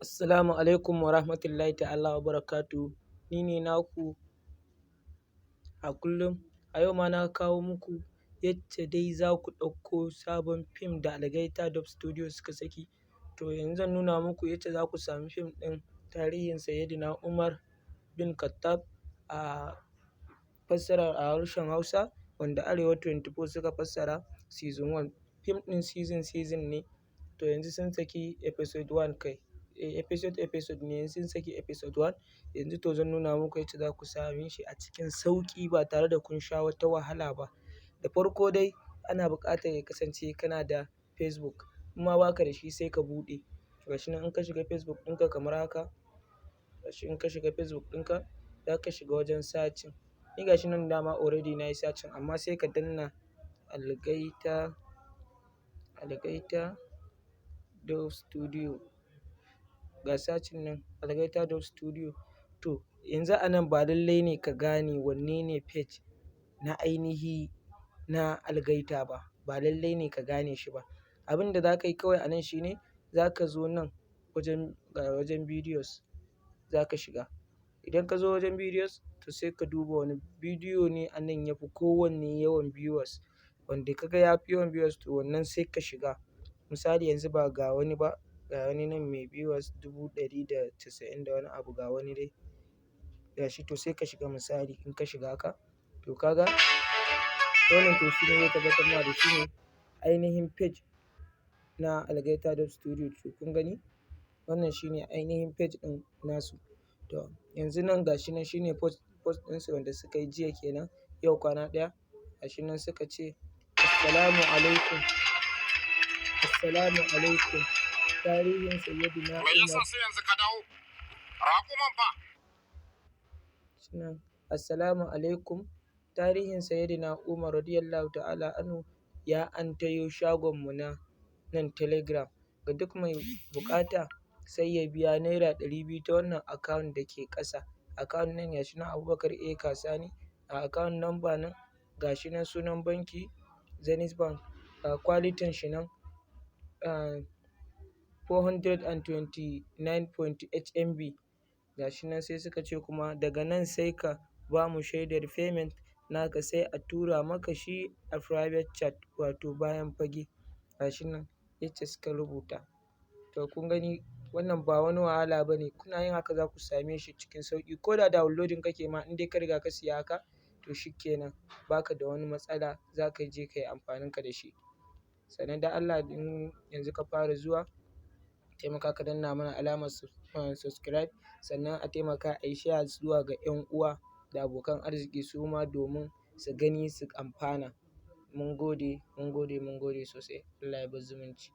Assalamu alaikum wa rahmatullahi ta'ala wa barakatuhu. Ni ne naku a kullum. A yau ma na kawo muku yacce dai za ku ɗauko sabon fim da Algaita Dub Studio suka saki. To yanzu zan nuna muku yacce za ku sami fim ɗin tarihin Sayyidina Umar bin Khattab a fassara a harshen Hausa, wanda Arewa 24 suka fassara season 1. Fim ɗin season ne. To yanzu sun saki episode 1 kai. Episode ne, yanzu sun saki episode 1. Yanzu to zan nuna muku yacce za ku same shi a cikin sauƙi ba tare da kun sha wata wahala ba. Da farko dai ana buƙatar ya kasance kana da Facebook. In ma ba ka da shi sai ka buɗe. Gashi nan in ka shiga Facebook ɗinka kamar haka, in ka shiga Facebook ɗinka za ka shiga wajen searching. Ni gashi nan dama already na yi searching, amma sai ka danna Algaita Dub Studio. Ga searching nan Algaita Dub Studio. To yanzu a nan ba lallai ne ka gane wanne ne page na ainihi na Algaita ba. Ba lallai ne ka gane shi ba. Abin da za ka yi kawai a nan shine za ka zo nan wajen videos za ka shiga. Idan ka zo wajen videos to sai ka duba wane bidiyo ne a nan ya fi kowanne yawan viewers. Wanda ka ga ya fi yawan viewers to wannan sai ka shiga. Misali yanzu ba ga wani ba, ga wani nan mai viewers 190 da wani abu, ga wani dai gashi, to sai ka shiga. Misali in ka shiga haka, to ka ga wannan to shi ne zai tabbatar ma da shi ne ainihin page na Algaita Dub Studio. To kun gani wannan shi ne ainihin page ɗin nasu. To yanzu nan gashi nan shi ne post ɗinsu wanda suka yi jiya kenan, yau kwana ɗaya. Gashi nan suka ce assalamu alaikum tarihin Sayyidina Umar. Me yasa sai yanzu ka dawo? Raƙuman fa. Assalamu alaikum tarihin Sayyidina Umar radiyallahu ta'ala anhu ya antayo shagonmu na nan Telegram. Ga duk mai buƙata sai ya biya naira 200 ta wannan account da ke ƙasa. Account nan gashi nan Abubakar A Kasani. A account number nan gashi nan sunan banki Zenith Bank. Quality shi nan 429.8 MB. Gashi nan sai suka ce kuma daga nan sai ka ba mu shaidar payment naka, sai a tura maka shi a private chat, wato bayan fage. Gashi nan yacce suka rubuta. To kun gani wannan ba wani wahala ba ne. Kuna yin haka za ku same shi cikin sauƙi. Ko da downloading kake ma in dai ka riga ka siya haka to shi kenan, ba ka da wani matsala, za ka je ka yi amfaninka da shi. Sannan dan Allah in yanzu ka fara zuwa, taimaka ka danna mana alamar subscribe, sannan a taimaka a yi share zuwa ga 'yan uwa da abokan arziki su ma domin su gani su amfana. Mun gode sosai. Allah ya bar zumunci.